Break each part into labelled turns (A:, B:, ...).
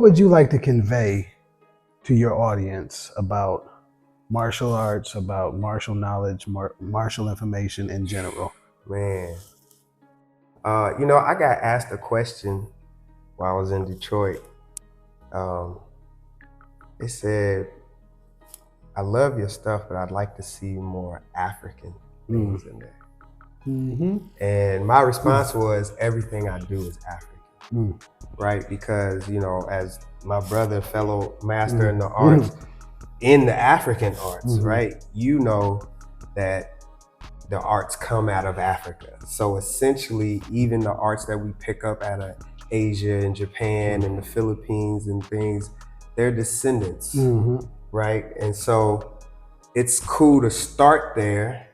A: what would you like to convey to your audience about martial arts, about martial knowledge, martial information in general?
B: Man, I got asked a question while I was in Detroit. It said, I love your stuff, but I'd like to see more African things in there.
A: Mm-hmm.
B: And my response was, everything I do is African, right? Because, as my brother, fellow master in the arts, in the African arts, right? You know that the arts come out of Africa. So essentially, even the arts that we pick up out of Asia and Japan and the Philippines and things, they're descendants, right? And so it's cool to start there,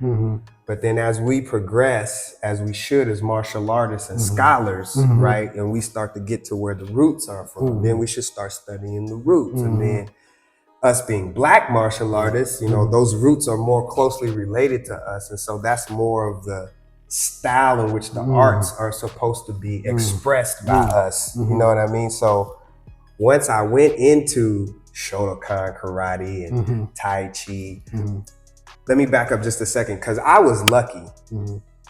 B: but then as we progress, as we should as martial artists and scholars, right? And we start to get to where the roots are from, then we should start studying the roots. And then us being Black martial artists, those roots are more closely related to us. And so that's more of the style in which the arts are supposed to be expressed by us. You know what I mean? So once I went into Shotokan karate and Tai Chi, let me back up just a second, because I was lucky.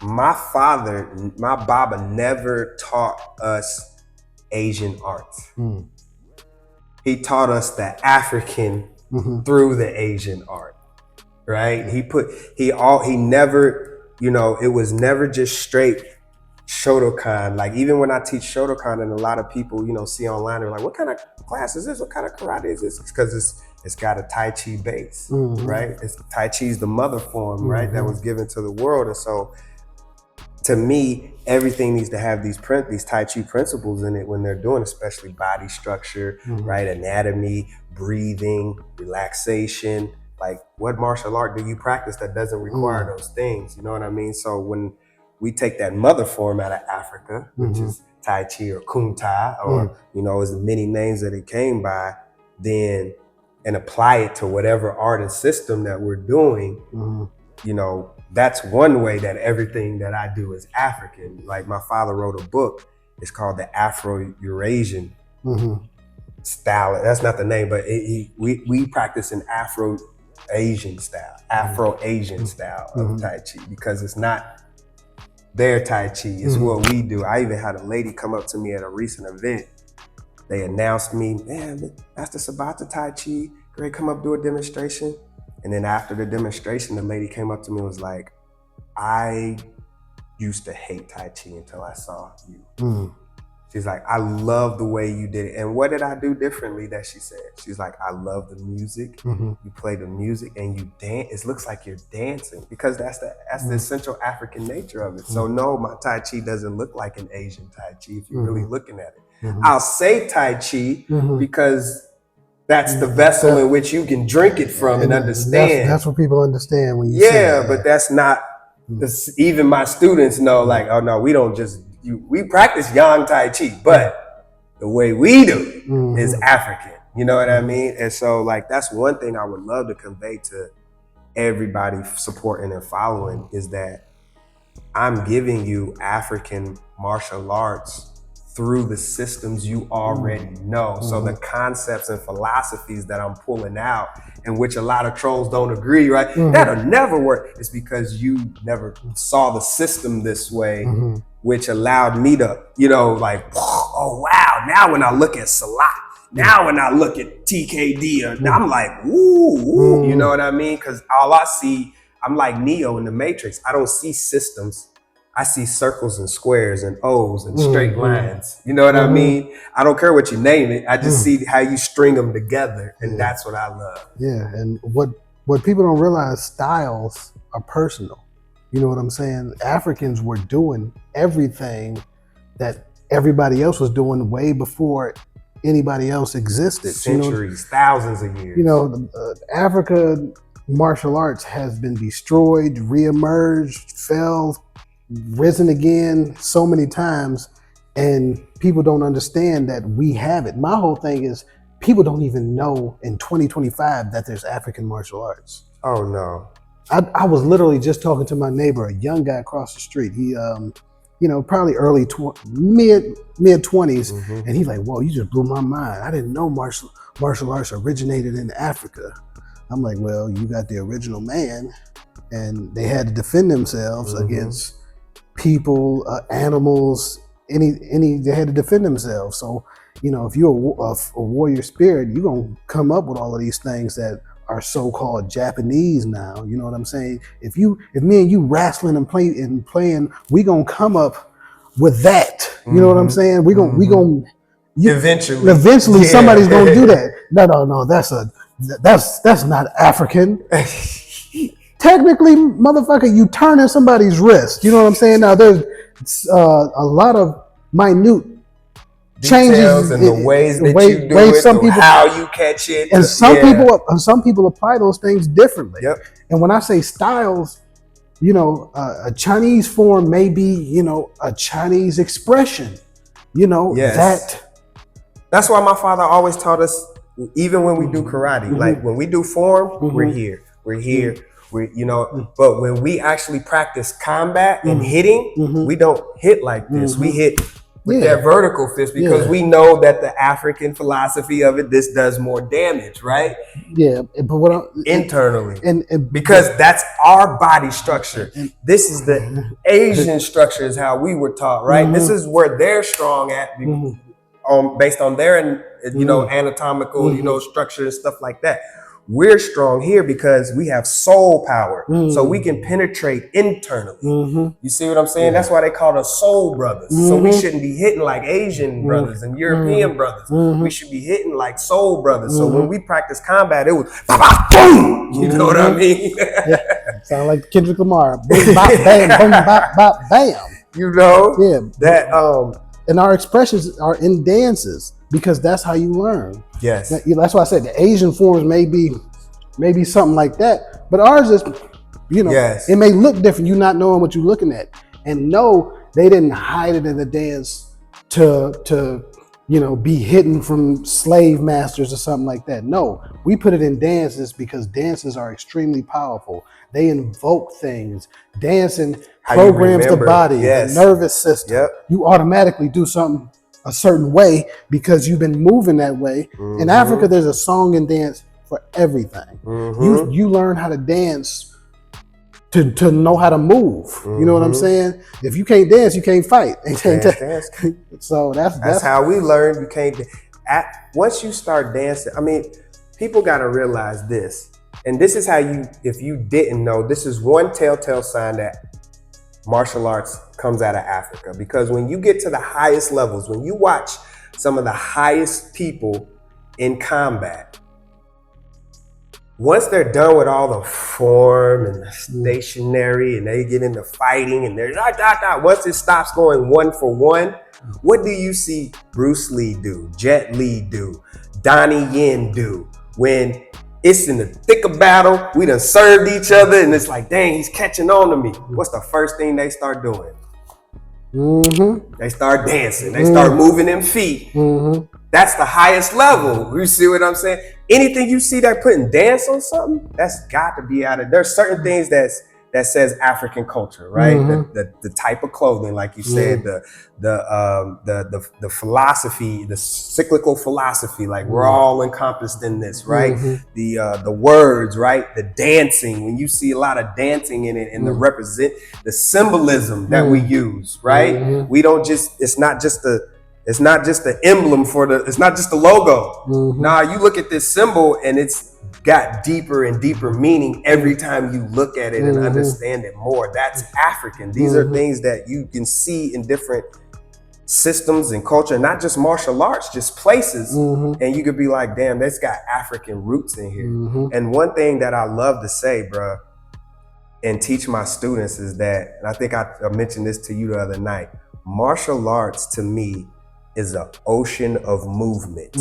B: My father, my Baba, never taught us Asian arts. He taught us the African through the Asian art, right? He never, it was never just straight Shotokan. Like even when I teach Shotokan, and a lot of people, see online, they're like, what kind of class is this? What kind of karate is this? Because it's got a Tai Chi base, right? Tai Chi is the mother form, right? That was given to the world. And so to me, everything needs to have these Tai Chi principles in it when they're doing, especially body structure, right? Anatomy, breathing, relaxation. Like, what martial art do you practice that doesn't require those things? You know what I mean? So when we take that mother form out of Africa, which is Tai Chi or Kung Tai, or, as many names that it came by, then, and apply it to whatever art and system that we're doing, that's one way that everything that I do is African. Like my father wrote a book, it's called the Afro-Eurasian style. That's not the name, but we practice an Afro-Asian style of Tai Chi, because it's not their Tai Chi, it's what we do. I even had a lady come up to me at a recent event. They announced me, man, that's the Sabata Tai Chi. Great, come up, do a demonstration. And then after the demonstration, the lady came up to me and was like, I used to hate Tai Chi until I saw you. She's like, I love the way you did it. And what did I do differently that she said? She's like, I love the music. You play the music and you dance. It looks like you're dancing, because that's the essential African nature of it. So no, my Tai Chi doesn't look like an Asian Tai Chi if you're really looking at it. I'll say Tai Chi because that's the vessel in which you can drink it from and understand.
A: That's what people understand when you say that.
B: But that's not, even my students know, like, oh no, we don't just, we practice Yang Tai Chi, but the way we do is African. You know what I mean? And so like, that's one thing I would love to convey to everybody supporting and following, is that I'm giving you African martial arts through the systems you already know. So the concepts and philosophies that I'm pulling out, and which a lot of trolls don't agree, right? That'll never work. It's because you never saw the system this way, which allowed me to, like, oh wow, now when I look at Salat, now when I look at TKD, I'm like, ooh, you know what I mean? Because all I see, I'm like Neo in the Matrix. I don't see systems. I see circles and squares and O's and straight lines. You know what I mean? I don't care what you name it. I just see how you string them together, and that's what I love.
A: Yeah, and what people don't realize, styles are personal. You know what I'm saying? Africans were doing everything that everybody else was doing way before anybody else existed.
B: Centuries, thousands of years.
A: Africa martial arts has been destroyed, reemerged, fell, risen again so many times, and people don't understand that we have it. My whole thing is, people don't even know in 2025 that there's African martial arts.
B: Oh no.
A: I was literally just talking to my neighbor, a young guy across the street. probably mid 20s, and he's like, "Whoa, you just blew my mind. I didn't know martial arts originated in Africa." I'm like, "Well, you got the original man, and they had to defend themselves against people, animals, they had to defend themselves. So, if you're a warrior spirit, you're gonna come up with all of these things that are so-called Japanese now. You know what I'm saying? If me and you wrestling and playing, we gonna come up with that. You know what I'm saying? We gonna eventually somebody's gonna do that. No, that's not African. Technically, motherfucker, you turning somebody's wrist. You know what I'm saying? Now there's a lot of minute changes
B: in the ways that you do it, how you catch it,
A: and some people apply those things differently. Yep. And when I say styles, a Chinese form may be, a Chinese expression.
B: That's why my father always taught us, even when we do karate, like when we do form, we're here. But when we actually practice combat and hitting, we don't hit like this. We hit with that vertical fist because we know that the African philosophy of it, this does more damage, right?
A: Yeah, but
B: internally, and because that's our body structure. This is the Asian structure, is how we were taught, right? This is where they're strong at, based on their anatomical structure and stuff like that. We're strong here because we have soul power, so we can penetrate internally. You see what I'm saying? That's why they call us soul brothers. So we shouldn't be hitting like Asian brothers and European brothers. We should be hitting like soul brothers. So when we practice combat, it was boom. You know what I mean?
A: Sound like Kendrick Lamar. Boom, bop, bam, boom, bop, bop, bam.
B: That
A: and our expressions are in dances because that's how you learn.
B: Yes.
A: That's why I said the Asian forms may be something like that, but ours is, it may look different. You not knowing what you're looking at, and no, they didn't hide it in the dance to be hidden from slave masters or something like that. No, we put it in dances because dances are extremely powerful. They invoke things. Dancing programs the body, the nervous system. Yep. You automatically do something a certain way because you've been moving that way. In Africa, there's a song and dance for everything. You learn how to dance to know how to move. You know what I'm saying? If you can't dance, you can't fight. So that's
B: how we learn. You can't. Once you start dancing, I mean, people got to realize this, and this is how if you didn't know, this is one telltale sign that martial arts comes out of Africa. Because when you get to the highest levels, when you watch some of the highest people in combat, once they're done with all the form and the stationary and they get into fighting and they're once it stops going 1-for-1, what do you see Bruce Lee do, Jet Li do, Donnie Yen do? When it's in the thick of battle, we done served each other, and it's like, dang, he's catching on to me. What's the first thing they start doing? They start dancing. They start moving them feet. That's the highest level. You see what I'm saying? Anything you see that putting dance on something, that's got to be out of. There's certain things that says African culture, right? The type of clothing, like you said, the philosophy, the cyclical philosophy, like we're all encompassed in this, right? The words, right? The dancing, when you see a lot of dancing in it, and the symbolism that we use, right? We don't just, it's not just the emblem it's not just the logo. Nah, you look at this symbol and it's got deeper and deeper meaning every time you look at it and understand it more. That's African. These are things that you can see in different systems and culture, not just martial arts, just places. And you could be like, damn, that's got African roots in here. And one thing that I love to say, bro, and teach my students is that, and I think I mentioned this to you the other night, martial arts to me is an ocean of movement.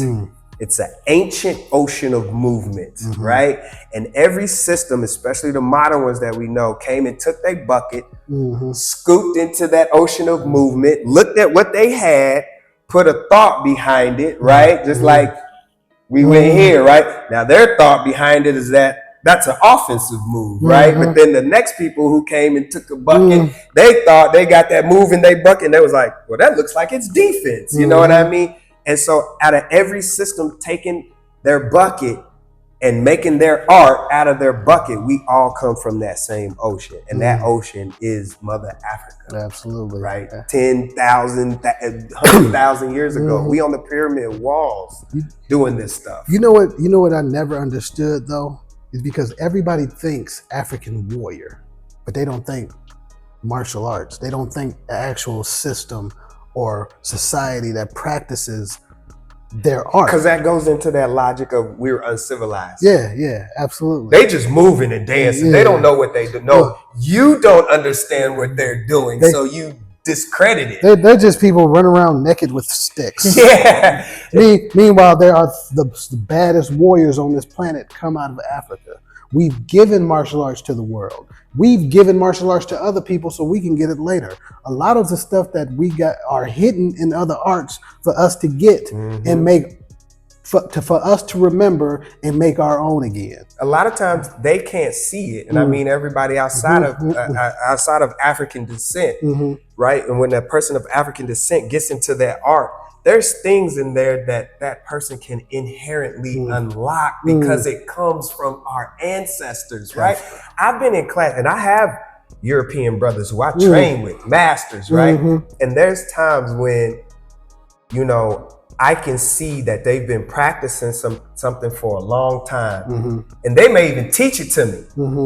B: It's an ancient ocean of movement, right? And every system, especially the modern ones that we know, came and took their bucket, scooped into that ocean of movement, looked at what they had, put a thought behind it, right? Just like we went here, right? Now their thought behind it is that that's an offensive move, right? But then the next people who came and took a bucket, they thought they got that move in their bucket, and they was like, well, that looks like it's defense. You know what I mean? And so out of every system taking their bucket and making their art out of their bucket, we all come from that same ocean. And that ocean is Mother Africa.
A: Absolutely.
B: Right? 10,000, 100,000 years ago. We on the pyramid walls doing this stuff.
A: You know what I never understood though? Is because everybody thinks African warrior, but they don't think martial arts. They don't think actual system or society that practices their art.
B: Because that goes into that logic of we're uncivilized.
A: Yeah, absolutely.
B: They just moving and dancing. They don't know what they do. No, you don't understand what they're doing, so you discredit it.
A: They're just people running around naked with sticks.
B: Yeah.
A: Meanwhile, there are the baddest warriors on this planet come out of Africa. We've given martial arts to the world. We've given martial arts to other people so we can get it later. A lot of the stuff that we got are hidden in other arts for us to get and make, for us to remember and make our own again.
B: A lot of times they can't see it, and I mean everybody outside of African descent, right? And when a person of African descent gets into that art, there's things in there that person can inherently unlock because it comes from our ancestors, right? I've been in class, and I have European brothers who I train with, masters, right? And there's times when, you know, I can see that they've been practicing something for a long time, and they may even teach it to me,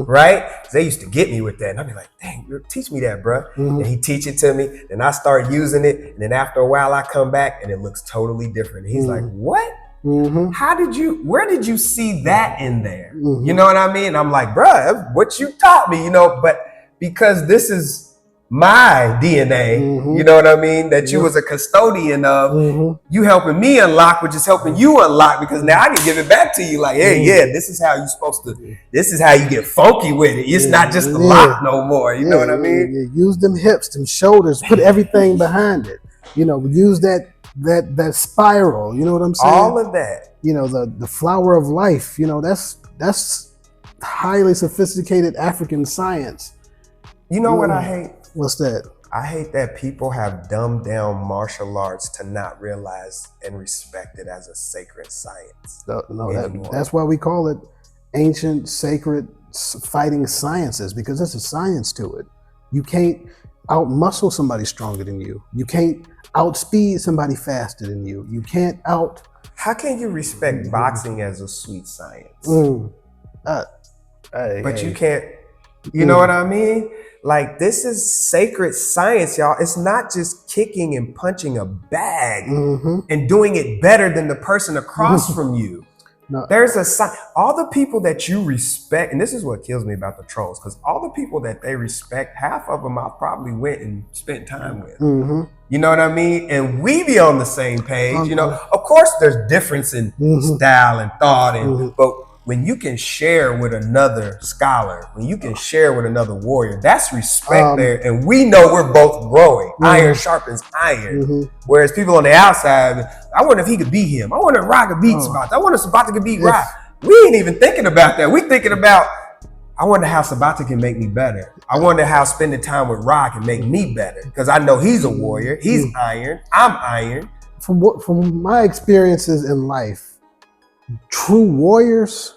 B: right? They used to get me with that, and I'd be like, "Dang, teach me that, bro." And he teach it to me, and I start using it, and then after a while, I come back, and it looks totally different. And he's like, "What? Where did you see that in there?" You know what I mean? And I'm like, "Bro, what you taught me, you know?" But because this is my DNA, you know what I mean? That you was a custodian of, you helping me unlock, which is helping you unlock, because now I can give it back to you like, hey, this is how you're supposed to, this is how you get funky with it. It's not just a lock no more, you know what I mean?
A: Use them hips, them shoulders, put everything behind it. You know, use that spiral, you know what I'm saying?
B: All of that.
A: You know, the flower of life, you know, that's highly sophisticated African science.
B: You know what I hate?
A: What's that?
B: I hate that people have dumbed down martial arts to not realize and respect it as a sacred science.
A: That's why we call it ancient, sacred fighting sciences, because there's a science to it. You can't out-muscle somebody stronger than you. You can't outspeed somebody faster than you. You can't out...
B: How can you respect boxing as a sweet science? But you can't... You know what I mean? Like, this is sacred science, y'all. It's not just kicking and punching a bag and doing it better than the person across from you. No. There's all the people that you respect, and this is what kills me about the trolls, because all the people that they respect, half of them I probably went and spent time with. You know what I mean? And we be on the same page. You know, of course, there's difference in style and thought, and but when you can share with another scholar, when you can share with another warrior, that's respect there. And we know we're both growing. Iron sharpens iron. Whereas people on the outside, I wonder if he could beat him. I wonder if Rock could beat Sabata. I wonder if Sabata could beat Rock. We ain't even thinking about that. We thinking about, I wonder how Sabata can make me better. I wonder how spending time with Rock can make me better. Because I know he's a warrior. He's iron. I'm iron.
A: From my experiences in life, true warriors,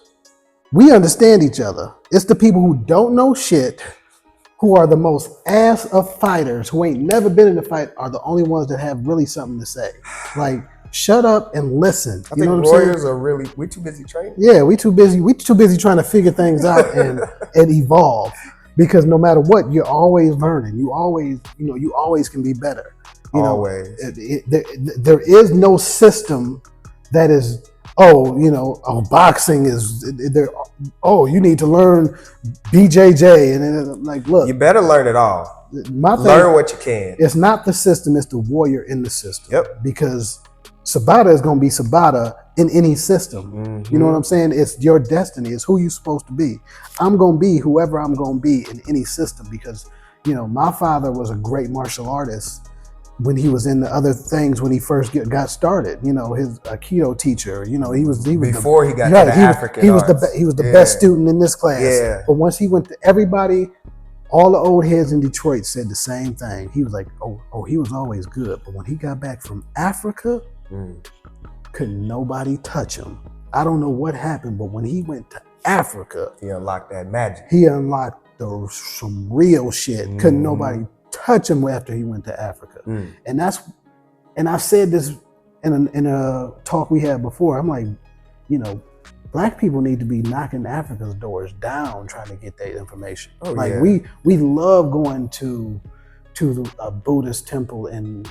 A: we understand each other. It's the people who don't know shit, who are the most ass of fighters, who ain't never been in a fight, are the only ones that have really something to say. Like, shut up and listen.
B: I think warriors are really, we too busy training.
A: Yeah, we too busy trying to figure things out and evolve. Because no matter what, you're always learning. You always can be better.
B: Always.
A: There is no system that is, boxing is there. Oh, you need to learn BJJ, and then like, look,
B: you better learn it all.
A: Learn
B: what you can.
A: It's not the system; it's the warrior in the system.
B: Yep.
A: Because Sabata is going to be Sabata in any system. You know what I'm saying? It's your destiny. It's who you're supposed to be. I'm going to be whoever I'm going to be in any system because, my father was a great martial artist, when he was in the other things when he first got started. You know, his Aikido teacher. You know, he was
B: before he got to the African arts.
A: He was the best student in this class.
B: Yeah.
A: But once he went to everybody, all the old heads in Detroit said the same thing. He was like, oh, he was always good. But when he got back from Africa, couldn't nobody touch him. I don't know what happened, but when he went to Africa,
B: he unlocked that magic.
A: He unlocked some real shit. Couldn't nobody touch him after he went to Africa. And I said this in a talk we had before. I'm like, you know, Black people need to be knocking Africa's doors down, trying to get that information. We love going to a Buddhist temple in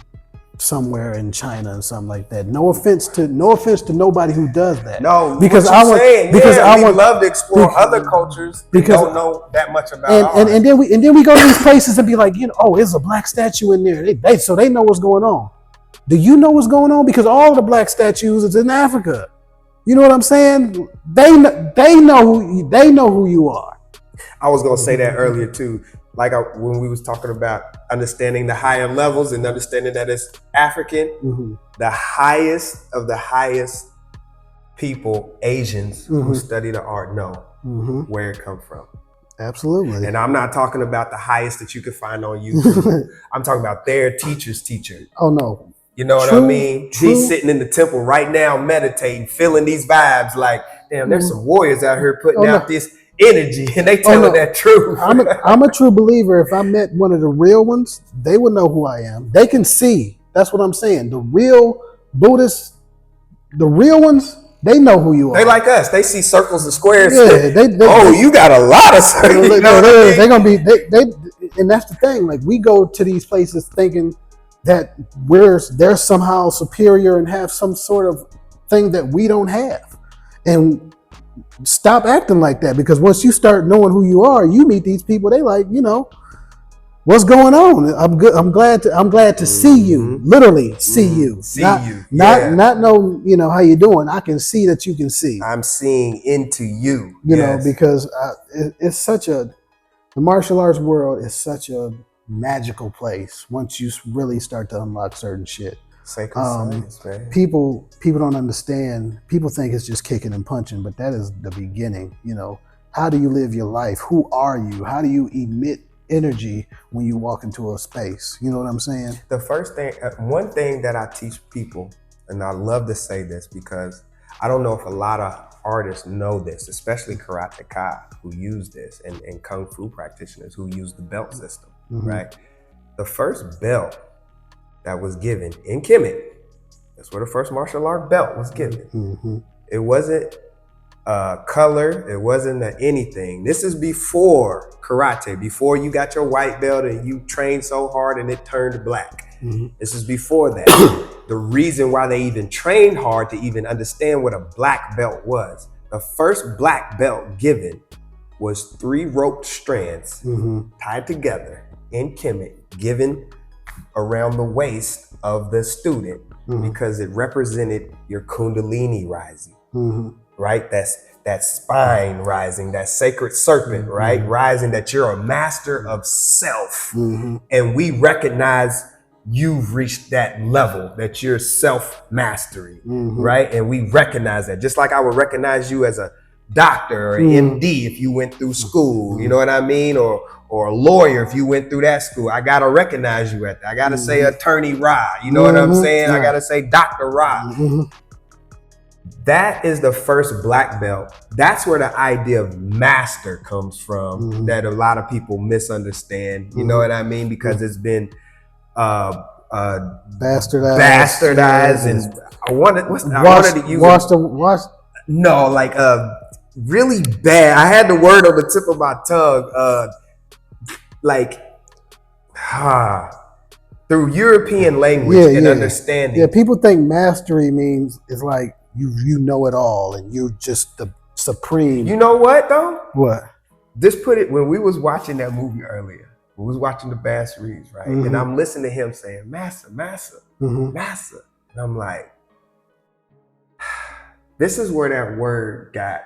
A: somewhere in China and something like that. No offense to nobody who does that.
B: No,
A: because
B: I
A: would
B: love to explore other cultures because don't know that much about ours.
A: And then we go to these places and be like, you know, oh, there's a Black statue in there. So they know what's going on. Do you know what's going on? Because all the Black statues is in Africa. You know what I'm saying? They know who you are.
B: I was gonna say that earlier too. Like when we was talking about understanding the higher levels and understanding that it's African, the highest of the highest people, Asians who study the art know where it comes from.
A: Absolutely.
B: And I'm not talking about the highest that you could find on YouTube. I'm talking about their teacher's teacher.
A: Oh no.
B: You know what I mean? He's sitting in the temple right now, meditating, feeling these vibes like, damn, there's some warriors out here putting out this energy, and they telling that truth.
A: I'm a true believer. If I met one of the real ones, they would know who I am. They can see. That's what I'm saying. The real Buddhists, the real ones, they know who you are.
B: They like us. They see circles and squares.
A: Yeah,
B: you got a lot of circles.
A: They're gonna be. And that's the thing. Like we go to these places thinking that they're somehow superior and have some sort of thing that we don't have, and stop acting like that, because once you start knowing who you are, you meet these people, they like, you know, what's going on? I'm good. I'm glad to see you. Literally see you. Not know, you know, how you doing. I can see that you can see.
B: I'm seeing into you.
A: You know, because it's such the martial arts world is such a magical place once you really start to unlock certain shit.
B: Sacred science, man.
A: People don't understand. People think it's just kicking and punching, but that is the beginning. You know, how do you live your life? Who are you? How do you emit energy when you walk into a space? You know what I'm saying?
B: The first thing, one thing that I teach people, and I love to say this because I don't know if a lot of artists know this, especially karateka who use this, and kung fu practitioners who use the belt system, right? The first belt that was given in Kemet, that's where the first martial art belt was given. It wasn't color, it wasn't anything. This is before karate, before you got your white belt and you trained so hard and it turned black. This is before that. The reason why they even trained hard to even understand what a black belt was, the first black belt given was 3 roped strands tied together in Kemet, given around the waist of the student because it represented your kundalini rising, right? That's that spine rising, that sacred serpent, right? Rising, that you're a master of self. And we recognize you've reached that level, that you're self-mastery, right? And we recognize that, just like I would recognize you as a doctor or MD if you went through school, you know what I mean? Or a lawyer if you went through that school. I gotta recognize you at that. I gotta say Attorney Ra, you know what I'm saying? I gotta say Dr. Ra. That is the first black belt. That's where the idea of master comes from, that a lot of people misunderstand, you know what I mean? Because it's been bastardized, and I wanted to use really bad. I had the word on the tip of my tongue, through European language and understanding.
A: Yeah, people think mastery means it's like you know it all and you're just the supreme.
B: You know what though?
A: What?
B: Just put it, when we was watching that movie earlier, we was watching the Bass Reeves, right? And I'm listening to him saying, Massa. And I'm like, this is where that word got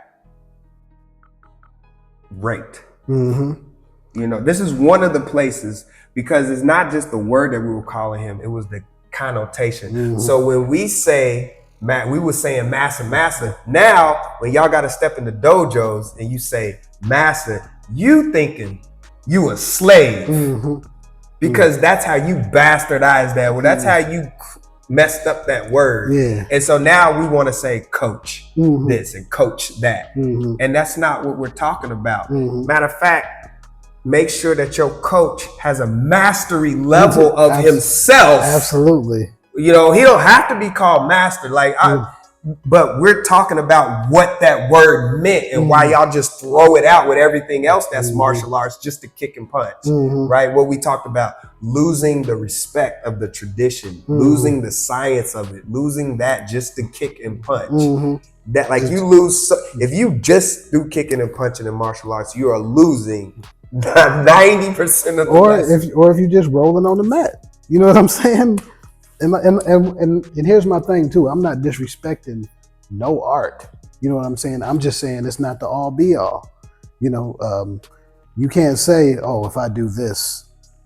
B: raped. You this is one of the places, because it's not just the word that we were calling him, it was the connotation. So when we say, we were saying massa. Now, when y'all got to step in the dojos and you say massa, you thinking you a slave. Because that's how you bastardized that. Well, that's how you messed up that word. And so now we want to say coach this and coach that. And that's not what we're talking about. Matter of fact, make sure that your coach has a mastery level of himself.
A: Absolutely.
B: He don't have to be called master. But we're talking about what that word meant and why y'all just throw it out with everything else that's martial arts just to kick and punch, right? What we talked about, losing the respect of the tradition, losing the science of it, losing that just to kick and punch. That you lose, if you just do kicking and punching in martial arts, you are losing 90% of the lesson.
A: Or if you're just rolling on the mat. You know what I'm saying? And here's my thing too. I'm not disrespecting no art. You know what I'm saying? I'm just saying it's not the all be all. You can't say, oh, if I do this,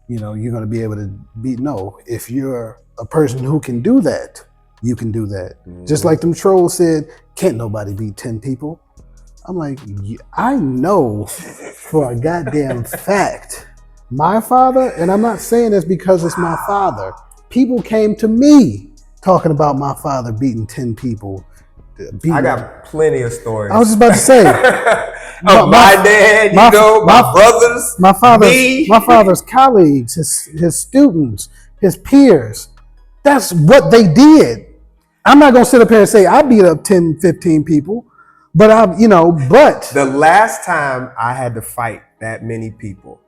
A: you're going to be able to beat. No, if you're a person who can do that, you can do that. Just like them trolls said, can't nobody beat 10 people. I'm like, I know for a goddamn fact, my father, and I'm not saying this because it's my father. People came to me talking about my father beating 10 people.
B: I got plenty of stories.
A: I was just about to say.
B: my dad, my brothers,
A: my father's colleagues, his students, his peers. That's what they did. I'm not going to sit up here and say I beat up 10, 15 people, but but.
B: The last time I had to fight that many people,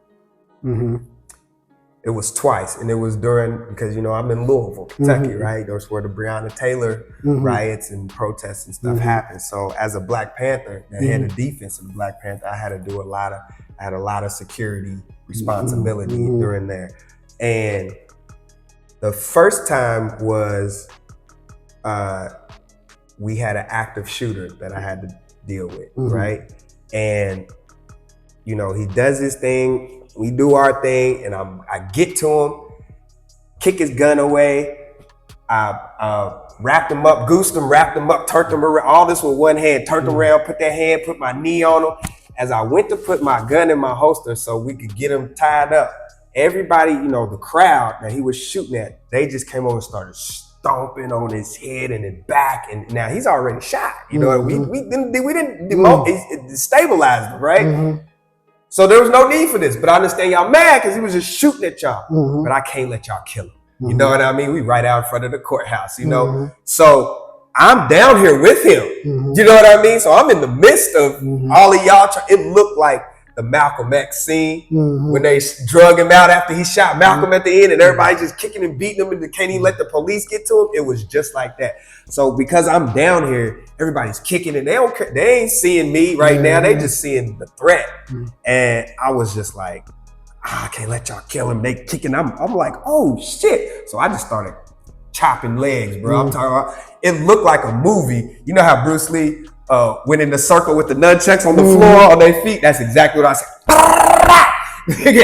B: it was twice, and it was because I'm in Louisville, Kentucky, right? That's where the Breonna Taylor riots and protests and stuff happened. So as a Black Panther, the head of defense of the Black Panther, I had to do I had a lot of security responsibility during there. And the first time was we had an active shooter that I had to deal with, right? And he does his thing. We do our thing, and I get to him, kick his gun away. I wrapped him up, goosed him, wrapped him up, turned him around. All this with one hand, turned around, put that hand, put my knee on him. As I went to put my gun in my holster so we could get him tied up, everybody, the crowd that he was shooting at, they just came over and started stomping on his head and his back. And now he's already shot. We didn't stabilize him, right? So there was no need for this, but I understand y'all mad because he was just shooting at y'all. But I can't let y'all kill him. You know what I mean? We right out in front of the courthouse, So I'm down here with him. You know what I mean? So I'm in the midst of all of y'all. It looked like the Malcolm X scene when they drug him out after he shot Malcolm at the end, and everybody just kicking and beating him, and they can't even let the police get to him. It was just like that. So because I'm down here, everybody's kicking, and they don't care. They ain't seeing me right now. They just seeing the threat. And I was just like, I can't let y'all kill him. They kicking. I'm like, oh shit. So I just started chopping legs, bro. I'm talking about. It looked like a movie. You know how Bruce Lee went in the circle with the nunchucks on the floor on their feet? That's exactly what I said.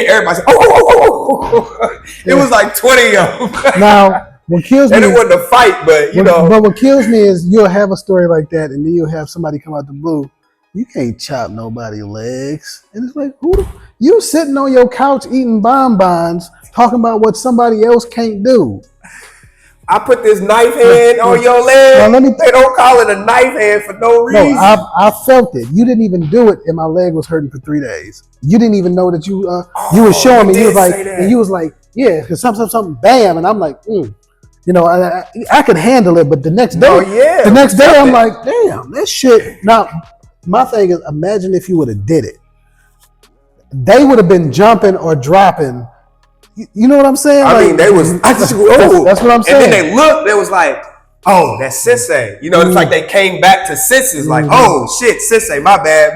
B: Everybody said, oh. It was like 20 of them.
A: Now, what kills me,
B: and it wasn't a fight, but
A: But what kills me is you'll have a story like that, and then you'll have somebody come out the blue. You can't chop nobody's legs, and it's like, you sitting on your couch eating bonbons, talking about what somebody else can't do.
B: I put this knife hand on your leg.
A: Now,
B: they don't call it a knife hand for no reason.
A: No, I felt it. You didn't even do it, and my leg was hurting for 3 days. You didn't even know that you were showing me. You was like, yeah, because something, bam, and I'm like, I could handle it, but the next day, I'm like, damn, that shit. Now, my thing is, imagine if you would have did it. They would have been jumping or dropping. You know what I'm saying?
B: I mean, they was.
A: That's what I'm saying.
B: And then they looked. They was like, "Oh, that's Sensei." It's like they came back to senses. Like, "Oh shit, Sensei, my bad."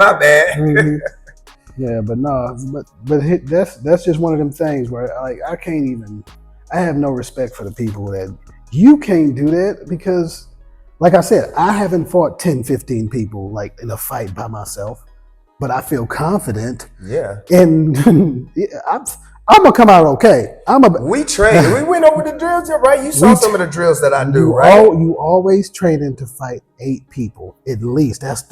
A: Yeah, but no, but that's just one of them things where I can't even. I have no respect for the people that you can't do that because, like I said, I haven't fought 10, 15 people like in a fight by myself. but I feel confident.
B: Yeah.
A: And I'm gonna come out okay.
B: We trained. We went over the drills, right? You saw some of the drills that I do, right?
A: You always training to fight 8 people at least. That's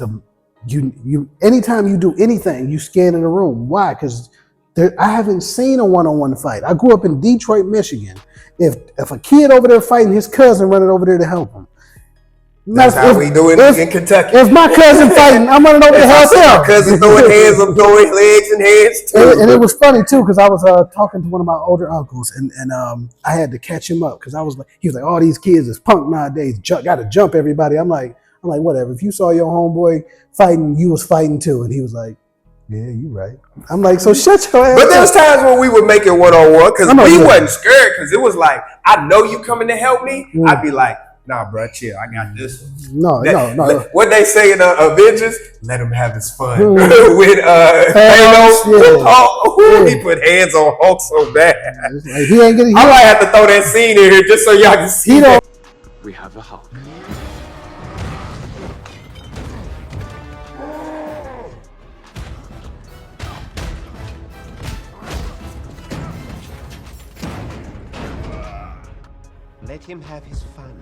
A: you. Anytime you do anything, you scan in a room. Why? Because I haven't seen a one-on-one fight. I grew up in Detroit, Michigan. If a kid over there fighting his cousin, running over there to help him.
B: That's how we do it in Kentucky.
A: If my cousin fighting, I'm running over to help him.
B: My cousin throwing hands, I'm throwing legs and hands too.
A: And it was funny too, because I was talking to one of my older uncles, and I had to catch him up because he was like, all these kids is punk nowadays, got to jump everybody. I'm like, whatever. If you saw your homeboy fighting, you was fighting too, and he was like, yeah, you right. I'm like, so shut your ass up.
B: But there was times when we would make it one-on-one because we wasn't scared because it was like, I know you coming to help me. I'd be like, nah, bro, chill. I got this one. No. What they say in Avengers, let him have his fun. With Thanos, he put hands on Hulk so bad.
A: Like, he ain't getting.
B: I might have to throw that scene in here just so y'all can see that.
C: We have a Hulk.
D: Let him have his fun.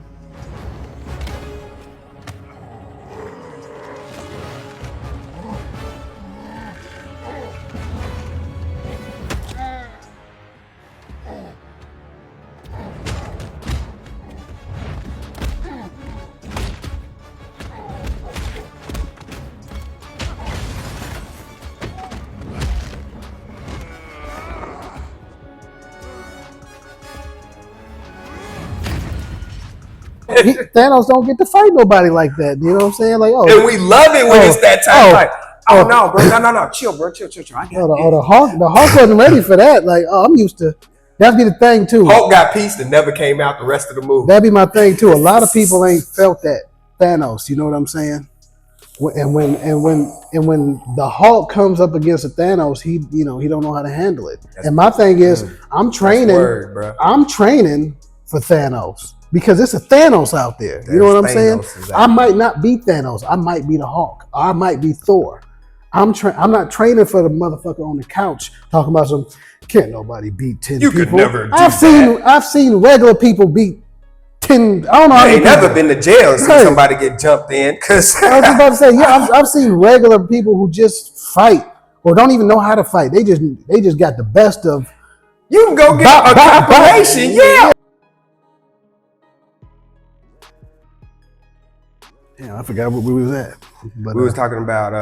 A: Thanos don't get to fight nobody like that. You know what I'm saying? Like,
B: and we love it when it's that time. Like, no, bro, no, chill, bro, chill. I got
A: the Hulk wasn't ready for that. Like, I'm used to. That'd be the thing too.
B: Hulk got pieced and never came out the rest of the movie.
A: That'd be my thing too. A lot of people ain't felt that Thanos. You know what I'm saying? And when the Hulk comes up against a Thanos, he don't know how to handle it. And my thing is, I'm training for Thanos. Because it's a Thanos out there. You know what I'm saying? Exactly. I might not be Thanos. I might be the Hulk. I might be Thor. I'm not training for the motherfucker on the couch talking about some, can't nobody beat 10 people.
B: You could never do
A: I've seen regular people beat 10, I don't know.
B: I ain't never been to jail and seen somebody get jumped in. Cause
A: I was about to say, yeah, I've seen regular people who just fight or don't even know how to fight. They just got the best of.
B: You can go get a compilation, yeah.
A: Yeah, I forgot where we was at. But,
B: we was talking about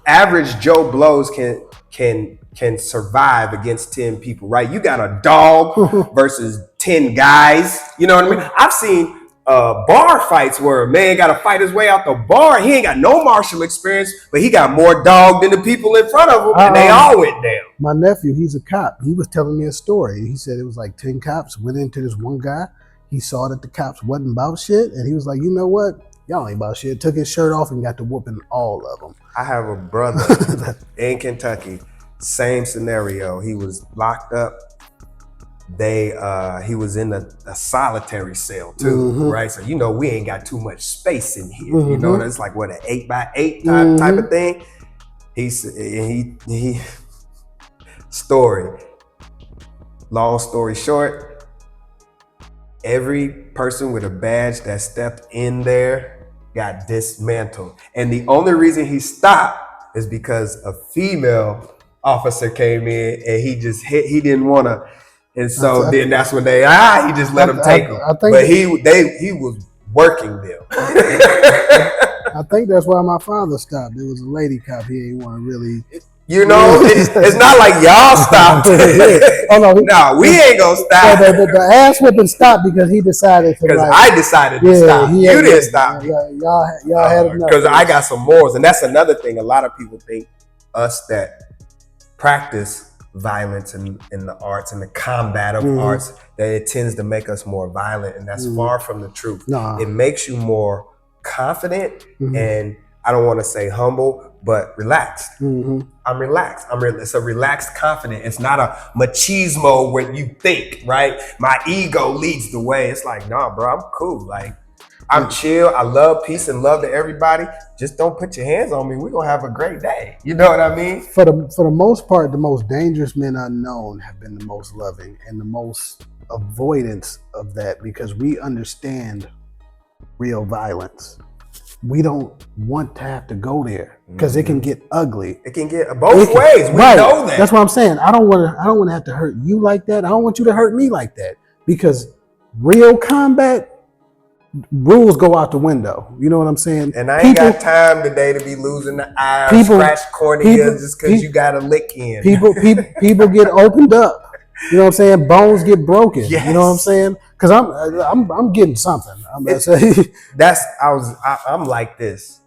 B: average Joe Blows can survive against 10 people, right? You got a dog versus 10 guys. You know what I mean? I've seen bar fights where a man got to fight his way out the bar. He ain't got no martial experience, but he got more dog than the people in front of him, and they all went down.
A: My nephew, he's a cop. He was telling me a story. He said it was like 10 cops went into this one guy. He saw that the cops wasn't about shit, and he was like, you know what? Y'all ain't about shit. Took his shirt off and got to whooping all of them.
B: I have a brother in Kentucky, same scenario. He was locked up. He was in a solitary cell too, right? So, we ain't got too much space in here. That's like what, an 8x8 type of thing. Long story short, every person with a badge that stepped in there got dismantled. And the only reason he stopped is because a female officer came in and he didn't want to. And so then that's when he just let him take him. But he was working them.
A: I think that's why my father stopped. There was a lady cop. He ain't want to really.
B: It's not like y'all stopped. No, we ain't gonna stop.
A: The ass whipping stopped because he decided to.
B: Because I decided to stop. You didn't stop.
A: Y'all had enough.
B: Because I got some morals, and that's another thing. A lot of people think us that practice violence in the arts and the combat of arts, that it tends to make us more violent, and that's far from the truth. It makes you more confident and I don't want to say humble, but relaxed. I'm relaxed. It's a relaxed confidence. It's not a machismo where you think, right? My ego leads the way. It's like, nah, bro, I'm cool. Like, I'm chill. I love peace and love to everybody. Just don't put your hands on me. We're gonna have a great day. You know what I mean?
A: For the most part, the most dangerous men unknown have been the most loving and the most avoidance of that, because we understand real violence. We don't want to have to go there because it can get ugly.
B: It can get both ways. We know that.
A: That's what I'm saying. I don't want to have to hurt you like that. I don't want you to hurt me like that, because real combat rules go out the window. You know what I'm saying?
B: And I ain't got time today to be losing the eye, scratch cornea just because you got a lick in. People
A: get opened up. You know what I'm saying? Bones get broken.
B: Yes.
A: You know what I'm saying? Because I'm getting something. I'm gonna say
B: I'm like this.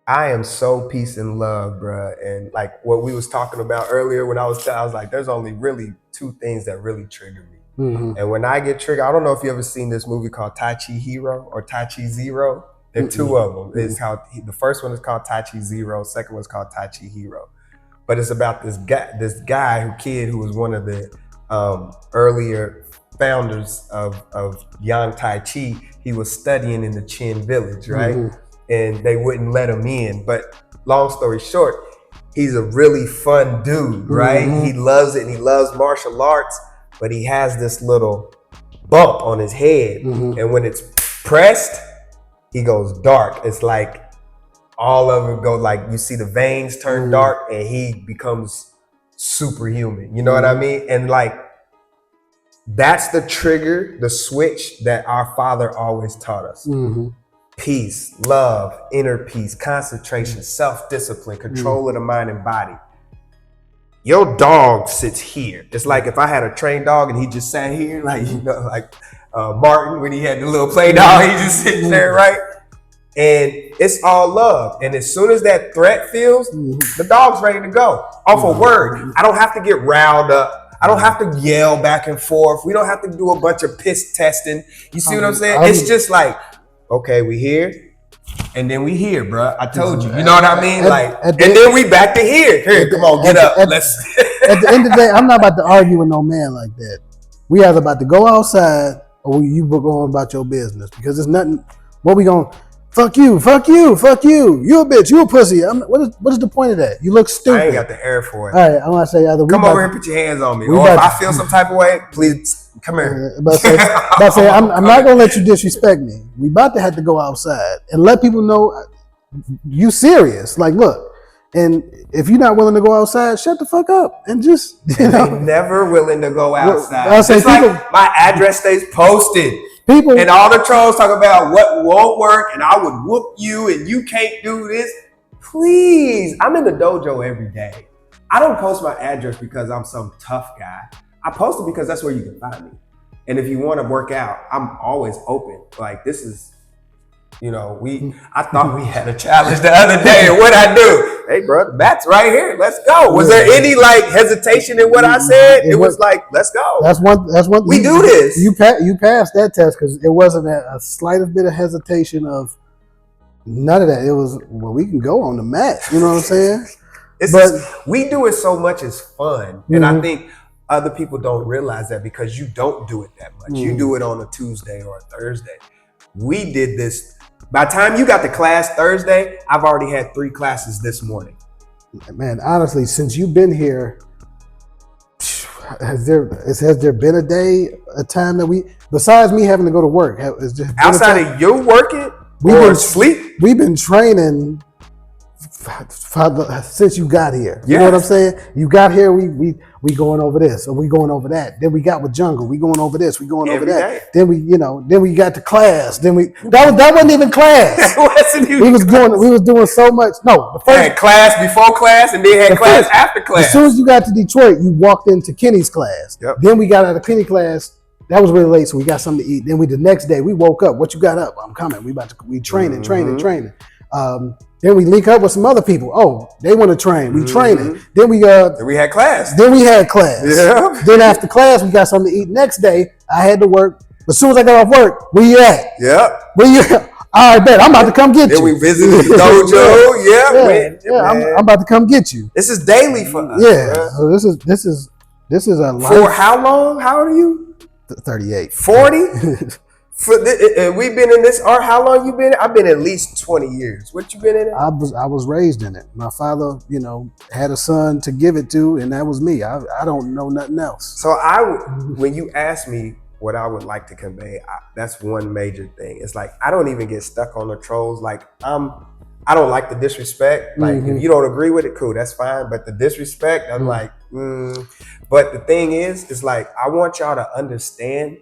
B: I am so peace and love, bruh. And like what we was talking about earlier when I was like, there's only really two things that really trigger me. Mm-hmm. And when I get triggered, I don't know if you ever seen this movie called Tai Chi Hero or Tai Chi Zero. There are two of them. It's called, the first one is called Tai Chi Zero. Second one is called Tai Chi Hero. But it's about this kid who was one of the earlier founders of Yang Tai Chi. He was studying in the Chin village, right? Mm-hmm. And they wouldn't let him in. But long story short, he's a really fun dude, right? Mm-hmm. He loves it and he loves martial arts. But he has this little bump on his head. Mm-hmm. And when it's pressed, he goes dark. It's like all of it go, like you see the veins turn dark and he becomes superhuman. You know what I mean? And like, that's the trigger, the switch that our Father always taught us. Mm-hmm. Peace, love, inner peace, concentration, self-discipline, control of the mind and body. Your dog sits here. It's like if I had a trained dog and he just sat here, like, you know, like Martin when he had the little play dog, he just sitting there, right? And it's all love. And as soon as that threat feels, the dog's ready to go off a word. I don't have to get riled up. I don't have to yell back and forth. We don't have to do a bunch of piss testing. You see what I'm saying? It's just like, okay, we here. And then we here, bro. I told you. You know what I mean? And then we back to here. Here, come on, get up. Let's.
A: At the end of the day, I'm not about to argue with no man like that. We either about to go outside or you going about your business, because there's nothing. What we going? Fuck you, fuck you, fuck you. You a bitch. You a pussy. What is the point of that? You look stupid.
B: I ain't got the air for it.
A: All right, I'm gonna say either.
B: Come over here and put your hands on me. Or if I feel some type of way, please come here.
A: I'm not gonna let you disrespect me. We about to have to go outside and let people know you serious. Like, look, and if you're not willing to go outside, shut the fuck up and just, you know.
B: They're never willing to go outside. It's like my address stays posted. People and all the trolls talk about what won't work and I would whoop you and you can't do this. Please, I'm in the dojo every day. I don't post my address because I'm some tough guy. I post it because that's where you can find me. And if you want to work out, I'm always open. Like, this is, you know, I thought we had a challenge the other day, and what'd I do? Hey, bro, the bat's right here. Let's go. Was there any like hesitation in what I said? It was like, let's go.
A: That's one.
B: We do this.
A: You passed that test because it wasn't a slightest bit of hesitation of none of that. It was, well, we can go on the mat. You know what I'm saying?
B: We do it so much as fun, and I think other people don't realize that because you don't do it that much. You do it on a Tuesday or a Thursday. We did this. By the time you got to class Thursday, I've already had 3 classes this morning.
A: Man, honestly, since you've been here, has there been a time that besides me having to go to work,
B: outside of you working or sleep?
A: We've been training since you got here. You know what I'm saying? You got here, we going over this, or we going over that. Then we got with Jungle, we going over this, we going over that. Then we got to class. Then that wasn't even class. We was doing so much. No, the first
B: had class before class, and then had class after class.
A: As soon as you got to Detroit, you walked into Kenny's class. Yep. Then we got out of Kenny class. That was really late, so we got something to eat. Then the next day we woke up. What you got up? I'm coming. We training. Then we link up with some other people. Oh, they want to train. We training. Then we
B: had class.
A: Yeah. Then after class, we got something to eat. Next day, I had to work. As soon as I got off work, where you at?
B: Yeah.
A: Where you at? All right, bet. I'm about to come get you.
B: Then we visited the dojo.
A: I'm about to come get you.
B: This is daily for us.
A: Yeah. So this is a life.
B: For how long? How old are you?
A: 38.
B: 40? We've been in this art. How long you been? I've been at least 20 years. What you been in it?
A: I was raised in it. My father, had a son to give it to, and that was me. I don't know nothing else.
B: So when you ask me what I would like to convey, that's one major thing. It's like I don't even get stuck on the trolls. Like I don't like the disrespect. Like if you don't agree with it, cool, that's fine. But the disrespect, I'm like, But the thing is, it's like I want y'all to understand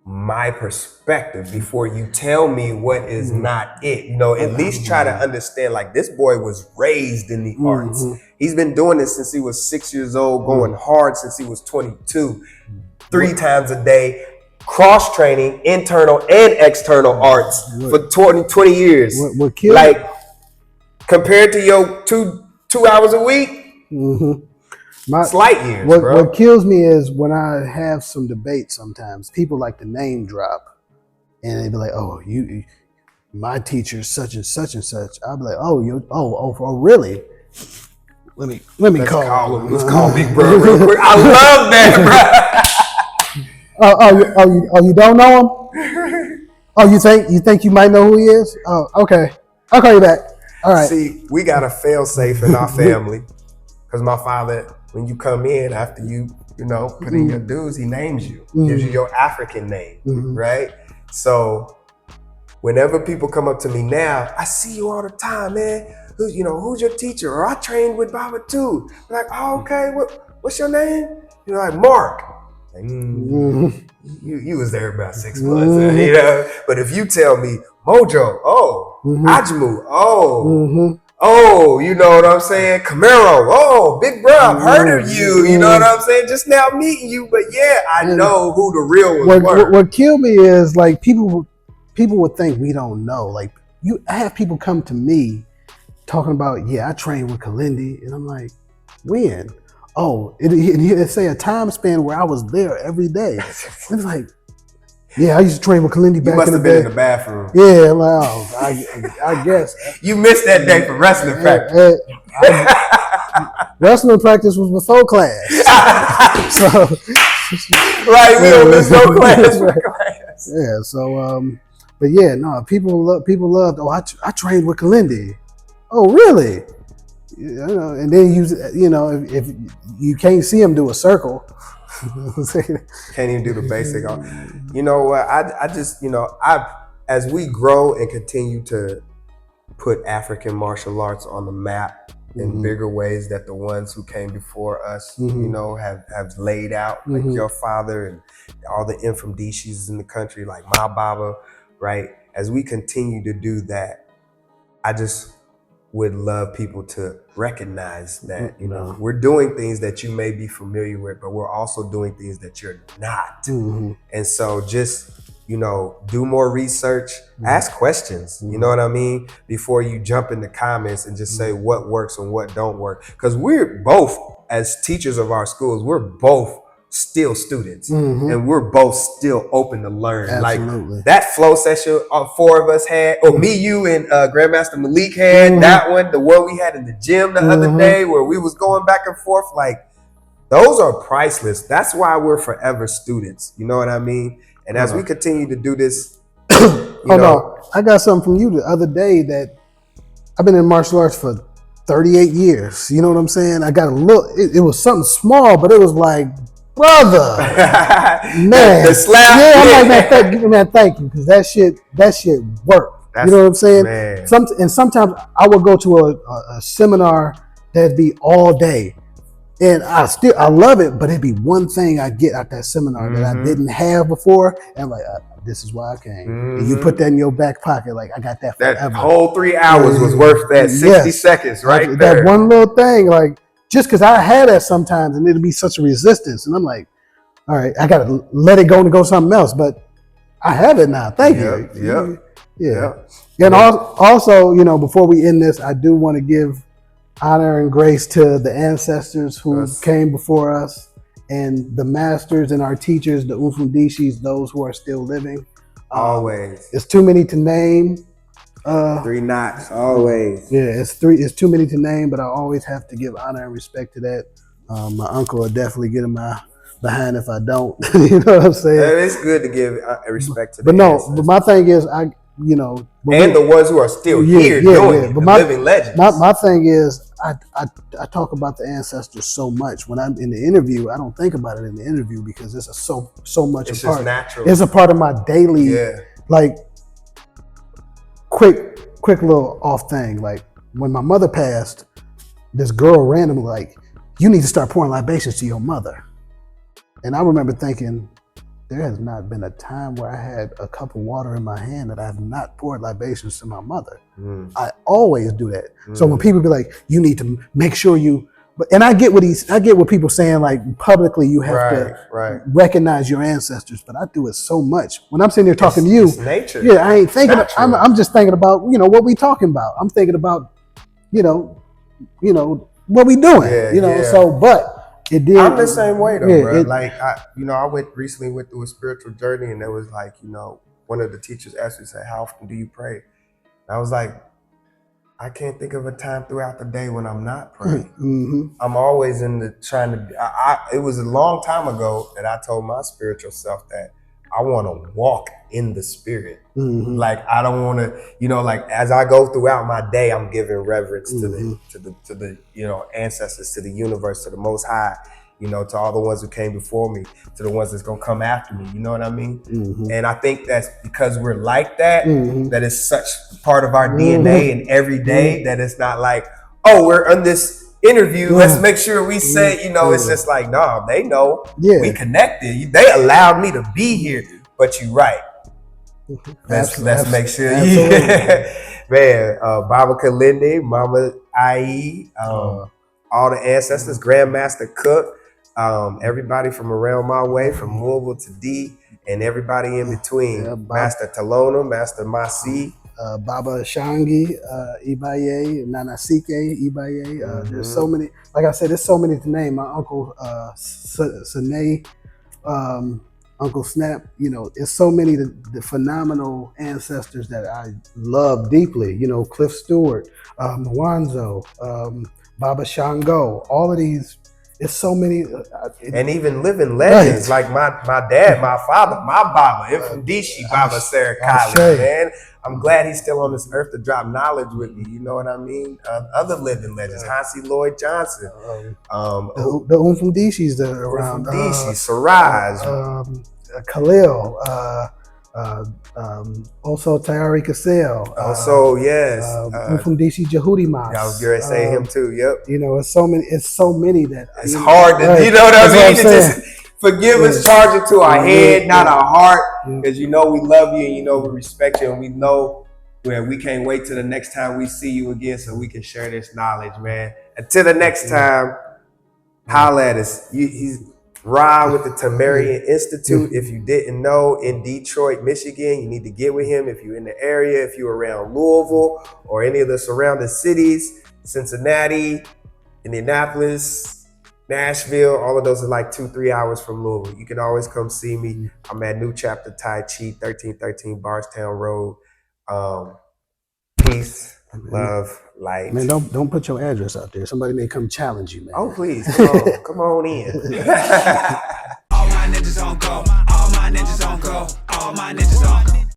B: my perspective before you tell me what is not it. At least try to understand, like, this boy was raised in the arts. He's been doing this since he was 6 years old, going hard since he was 22, 3 times a day, cross training, internal and external arts for 20 years.
A: What killed
B: like compared to your two hours a week, slight years, bro.
A: What kills me is when I have some debate sometimes, people like to name drop and they be like, oh, my teacher's such and such and such. I'll be like, oh, really? Let's
B: call him. Let's call Big Bro real quick. I love that,
A: bro. You don't know him? Oh, you think you might know who he is? Oh, okay. I'll call you back. All right.
B: See, we got a fail safe in our family because my father, when you come in after you put in your dues, he names you, gives you your African name, right? So whenever people come up to me now, I see you all the time, man. Who's your teacher? Or I trained with Baba too. I'm like, oh, okay, what's your name? Like Mark. Like, you was there about 6 months, But if you tell me Mojo, Ajmu, you know what I'm saying? Camaro, Big Bro, I've heard of you. You know what I'm saying? Just now meeting you, but yeah, I know who the real ones were.
A: What killed me is like people would think we don't know. Like I have people come to me talking about, I trained with Kalindi, and I'm like, when? Oh, it say a time span where I was there every day. It's like, I used to train with Kalindi back in the day. You
B: must have been in the bathroom.
A: Yeah, I'm like, I guess.
B: You missed that day for wrestling practice.
A: Wrestling practice was before class.
B: Right, we don't miss no class for class.
A: Yeah, so, but people loved, I trained with Kalindi. Oh, really? And then if you can't see him do a circle,
B: can't even do the basic. You know what? I just as we grow and continue to put African martial arts on the map in bigger ways that the ones who came before us, have laid out, like your father and all the Infamdishis in the country, like my Baba, right? As we continue to do that, I just would love people to recognize that, we're doing things that you may be familiar with, but we're also doing things that you're not. And so just, do more research, ask questions, you know what I mean? Before you jump in the comments and just say what works and what don't work. Because we're both, as teachers of our schools, we're both still students and we're both still open to learn.
A: Absolutely.
B: Like that flow session 4 of us had, or me, you, and Grandmaster Malik had, that one, the one we had in the gym the other day where we was going back and forth, like those are priceless. That's why we're forever students. You know what I mean? And as we continue to do this,
A: I got something from you the other day that I've been in martial arts for 38 years. You know what I'm saying? I got a look, it was something small, but it was like, brother, man,
B: the slap.
A: I'm like, man, thank you, because that shit worked. You know what I'm saying?
B: Man.
A: Sometimes I would go to a seminar that'd be all day, and I love it, but it'd be one thing I get out that seminar that I didn't have before, and I'm like, this is why I came. And you put that in your back pocket, like I got that forever.
B: That whole 3 hours was worth that 60 seconds, right?
A: That one little thing, like. Just because I had that sometimes, and it'd be such a resistance, and I'm like, all right, I gotta let it go and go something else. But I have it now. Thank you. Yeah. And also, before we end this, I do want to give honor and grace to the ancestors who came before us, and the masters and our teachers, the Umfundishis, those who are still living.
B: Always.
A: It's too many to name.
B: 3 knots, always.
A: Yeah, it's too many to name, but I always have to give honor and respect to that. My uncle will definitely get in my behind if I don't. You know what I'm saying?
B: It's good to give respect to the
A: But no,
B: ancestors.
A: but my thing is, and
B: the ones who are still here doing it,
A: but
B: the
A: my,
B: living legends.
A: My thing is, I talk about the ancestors so much. When I'm in the interview, I don't think about it in the interview because it's so much
B: It's
A: a part.
B: just natural.
A: It's a part of my daily, like, quick little off thing. Like when my mother passed, this girl randomly like, you need to start pouring libations to your mother. And I remember thinking, there has not been a time where I had a cup of water in my hand that I have not poured libations to my mother. I always do that. So when people be like, you need to make sure you, and I get what people saying, like publicly you have to recognize your ancestors, but I do it so much. When I'm sitting here talking to you,
B: it's nature.
A: Yeah, I ain't thinking. I'm just thinking about what we talking about. I'm thinking about what we doing. So but.
B: I'm the same way though, bro. I recently went through a spiritual journey, and it was like, one of the teachers asked me, "How often do you pray?" And I was like, I can't think of a time throughout the day when I'm not praying. I'm always in the trying to. It was a long time ago that I told my spiritual self that I want to walk in the spirit. Like I don't want to, like as I go throughout my day, I'm giving reverence to the ancestors, to the universe, to the Most High, to all the ones who came before me, to the ones that's gonna come after me. You know what I mean? And I think that's because we're like that. That is such part of our DNA, and every day that it's not like, oh, we're on this interview, let's make sure we say, it's just like, no, they know we connected. They allowed me to be here, but you're right. Let's make sure you, man, Baba Kalinde, Mama Ai, all the ancestors, Grandmaster Cook, everybody from around my way, from Louisville to D, and everybody in between, Master Talona, Master Masi,
A: Baba Shangi, Ibaye, Nanasike, Ibaye. There's so many. Like I said, there's so many to name. My uncle Sine, Uncle Snap. It's so many the phenomenal ancestors that I love deeply. Cliff Stewart, Mwanzo, Baba Shango. All of these. It's so many,
B: and even living legends like my dad, my father, my Baba, Ifumdishi Baba Serikali, man. I'm glad he's still on this earth to drop knowledge with me. You know what I mean? Other living legends, Hansi Lloyd Johnson,
A: the Umfundishis that are around,
B: Siraj,
A: Khalil, also Tayari Kasel. Umfundishi Jehudi Mas.
B: I was going to say him too. Yep.
A: It's so many that
B: it's hard to, you know what I mean? To just forgive us, charge it to our head, not our heart, because we love you and we respect you, and we know where we can't wait till the next time we see you again so we can share this knowledge, man. Until the next time, holla at us. He's Ra with the Tamarian Institute. If you didn't know, in Detroit, Michigan, you need to get with him if you're in the area, if you're around Louisville or any of the surrounding cities, Cincinnati, Indianapolis, Nashville, all of those are like 2-3 hours from Louisville. You can always come see me. I'm at New Chapter Tai Chi, 1313 Bardstown Road. Peace, love, light.
A: Man, don't put your address out there. Somebody may come challenge you, man.
B: Oh, please, come on in.
C: All my ninjas on go, all my ninjas on go, all my ninjas on go.